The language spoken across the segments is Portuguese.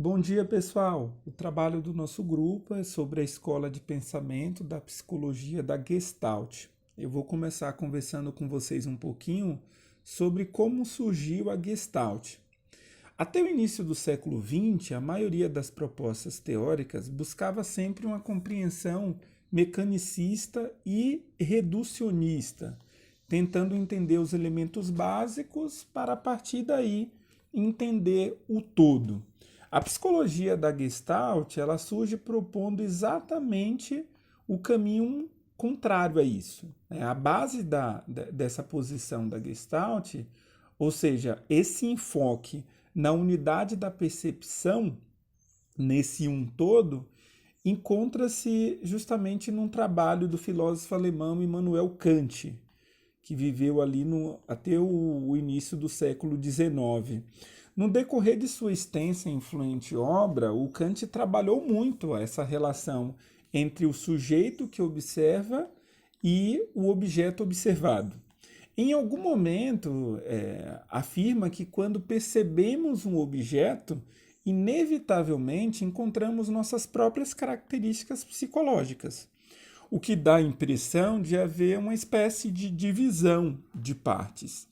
Bom dia, pessoal. O trabalho do nosso grupo é sobre a escola de pensamento da psicologia da Gestalt. Eu vou começar conversando com vocês um pouquinho sobre como surgiu a Gestalt. Até o início do século XX, a maioria das propostas teóricas buscava sempre uma compreensão mecanicista e reducionista, tentando entender os elementos básicos para, a partir daí, entender o todo. A psicologia da Gestalt, ela surge propondo exatamente o caminho contrário a isso. A base dessa posição da Gestalt, ou seja, esse enfoque na unidade da percepção, nesse um todo, encontra-se justamente num trabalho do filósofo alemão Immanuel Kant, que viveu ali até o início do século XIX. No decorrer de sua extensa e influente obra, o Kant trabalhou muito essa relação entre o sujeito que observa e o objeto observado. Em algum momento, afirma que quando percebemos um objeto, inevitavelmente encontramos nossas próprias características psicológicas, o que dá a impressão de haver uma espécie de divisão de partes.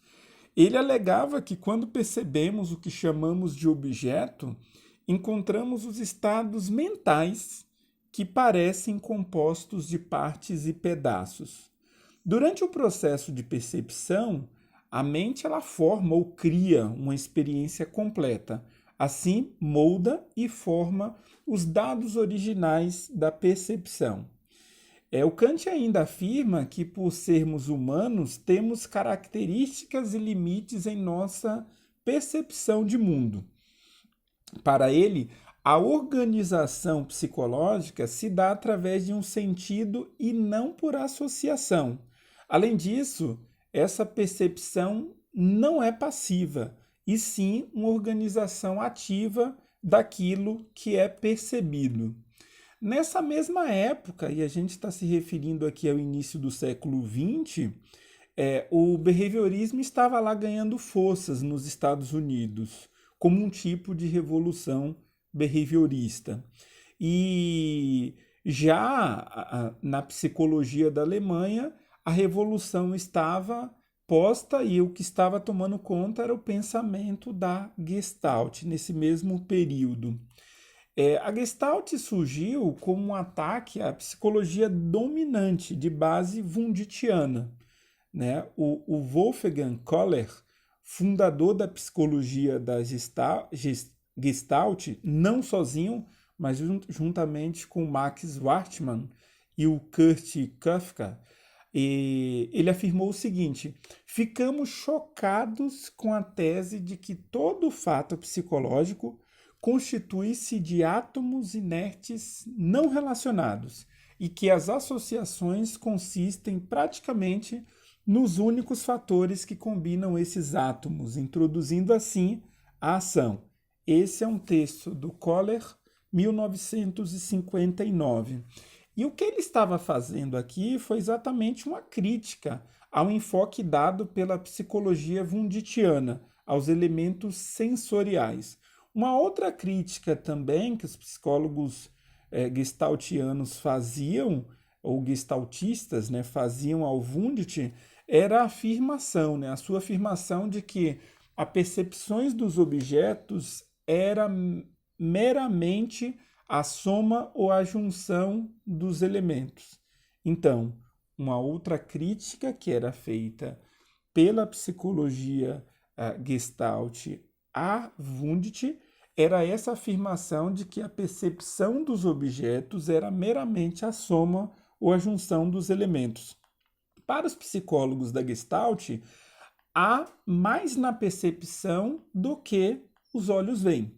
Ele alegava que quando percebemos o que chamamos de objeto, encontramos os estados mentais que parecem compostos de partes e pedaços. Durante o processo de percepção, a mente ela forma ou cria uma experiência completa. Assim, molda e forma os dados originais da percepção. O Kant ainda afirma que, por sermos humanos, temos características e limites em nossa percepção de mundo. Para ele, a organização psicológica se dá através de um sentido e não por associação. Além disso, essa percepção não é passiva, e sim uma organização ativa daquilo que é percebido. Nessa mesma época, e a gente está se referindo aqui ao início do século XX, o behaviorismo estava lá ganhando forças nos Estados Unidos, como um tipo de revolução behaviorista. E já na psicologia da Alemanha, a revolução estava posta e o que estava tomando conta era o pensamento da Gestalt, nesse mesmo período. A Gestalt surgiu como um ataque à psicologia dominante de base wundtiana. Né? O Wolfgang Köhler, fundador da psicologia da Gestalt, não sozinho, mas juntamente com Max Wartman e o Kurt Köfker, ele afirmou o seguinte: ficamos chocados com a tese de que todo fato psicológico constitui-se de átomos inertes não relacionados e que as associações consistem praticamente nos únicos fatores que combinam esses átomos, introduzindo assim a ação. Esse é um texto do Köhler, 1959. E o que ele estava fazendo aqui foi exatamente uma crítica ao enfoque dado pela psicologia wundtiana, aos elementos sensoriais. Uma outra crítica também que os psicólogos gestaltianos faziam, ou gestaltistas, né, faziam ao Wundt, era a afirmação, né, a sua afirmação de que as percepções dos objetos era meramente a soma ou a junção dos elementos. Então, uma outra crítica que era feita pela psicologia Gestalt a Wundt era essa afirmação de que a percepção dos objetos era meramente a soma ou a junção dos elementos. Para os psicólogos da Gestalt, há mais na percepção do que os olhos veem.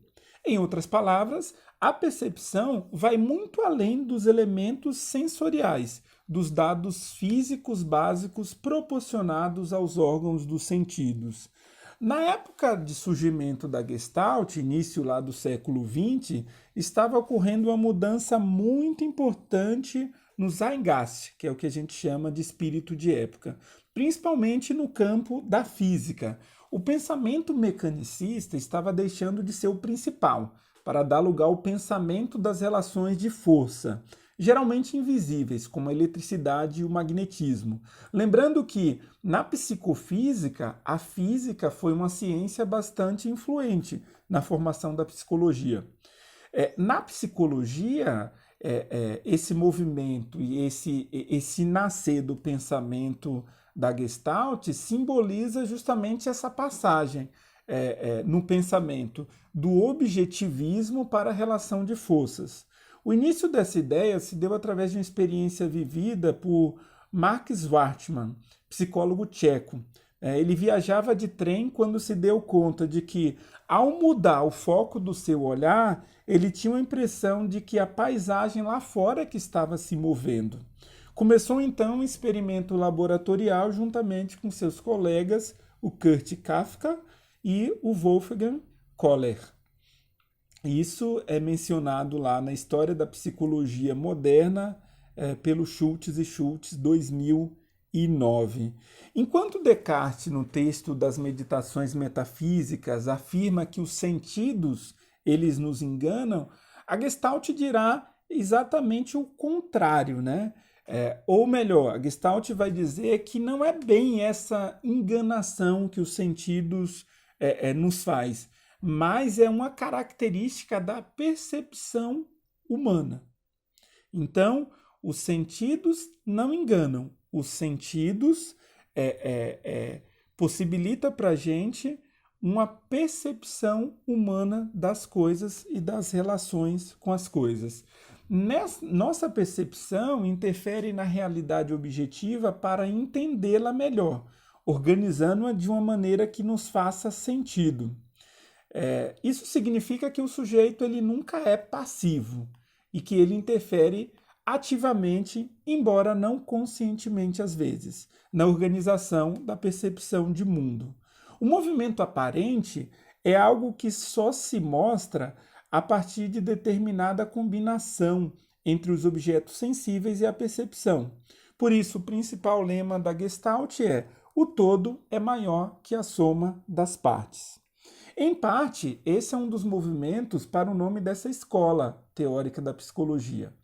Em outras palavras, a percepção vai muito além dos elementos sensoriais, dos dados físicos básicos proporcionados aos órgãos dos sentidos. Na época de surgimento da Gestalt, início lá do século XX, estava ocorrendo uma mudança muito importante no Zeitgeist, que é o que a gente chama de espírito de época, principalmente no campo da física. O pensamento mecanicista estava deixando de ser o principal para dar lugar ao pensamento das relações de força, geralmente invisíveis, como a eletricidade e o magnetismo. Lembrando que, na psicofísica, a física foi uma ciência bastante influente na formação da psicologia. Na psicologia, esse movimento e esse nascer do pensamento da Gestalt simboliza justamente essa passagem no pensamento do objetivismo para a relação de forças. O início dessa ideia se deu através de uma experiência vivida por Mark Schwartzman, psicólogo tcheco. Ele viajava de trem quando se deu conta de que, ao mudar o foco do seu olhar, ele tinha a impressão de que a paisagem lá fora que estava se movendo. Começou então um experimento laboratorial juntamente com seus colegas, o Kurt Kafka e o Wolfgang Kohler. Isso é mencionado lá na História da Psicologia Moderna pelo Schultz e Schultz 2009. Enquanto Descartes, no texto das Meditações Metafísicas, afirma que os sentidos eles nos enganam, a Gestalt dirá exatamente o contrário, né? Ou melhor, a Gestalt vai dizer que não é bem essa enganação que os sentidos nos faz, mas é uma característica da percepção humana. Então, os sentidos não enganam, os sentidos possibilita para a gente uma percepção humana das coisas e das relações com as coisas. Nossa percepção interfere na realidade objetiva para entendê-la melhor, organizando-a de uma maneira que nos faça sentido. Isso significa que o sujeito ele nunca é passivo e que ele interfere ativamente, embora não conscientemente às vezes, na organização da percepção de mundo. O movimento aparente é algo que só se mostra a partir de determinada combinação entre os objetos sensíveis e a percepção. Por isso, o principal lema da Gestalt é: o todo é maior que a soma das partes. Em parte, esse é um dos movimentos para o nome dessa escola teórica da psicologia.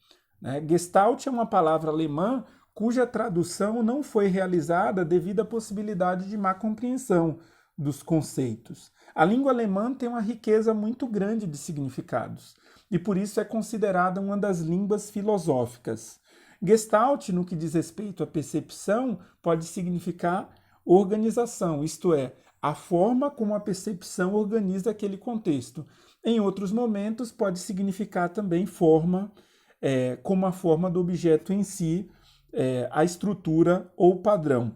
Gestalt é uma palavra alemã cuja tradução não foi realizada devido à possibilidade de má compreensão dos conceitos. A língua alemã tem uma riqueza muito grande de significados e por isso é considerada uma das línguas filosóficas. Gestalt, no que diz respeito à percepção, pode significar organização, isto é, a forma como a percepção organiza aquele contexto. Em outros momentos, pode significar também forma, como a forma do objeto em si, a estrutura ou padrão.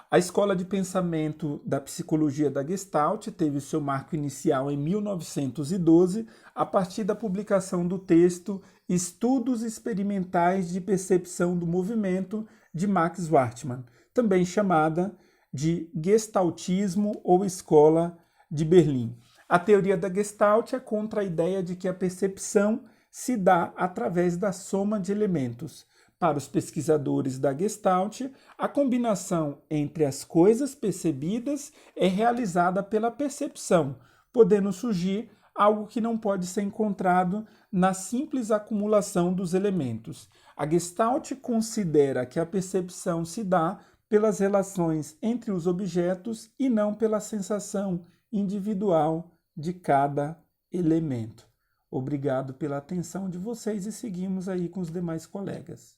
A escola de pensamento da psicologia da Gestalt teve seu marco inicial em 1912, a partir da publicação do texto Estudos Experimentais de Percepção do Movimento, de Max Schwartzman, também chamada de Gestaltismo ou Escola de Berlim. A teoria da Gestalt é contra a ideia de que a percepção se dá através da soma de elementos. Para os pesquisadores da Gestalt, a combinação entre as coisas percebidas é realizada pela percepção, podendo surgir algo que não pode ser encontrado na simples acumulação dos elementos. A Gestalt considera que a percepção se dá pelas relações entre os objetos e não pela sensação individual de cada elemento. Obrigado pela atenção de vocês e seguimos aí com os demais colegas.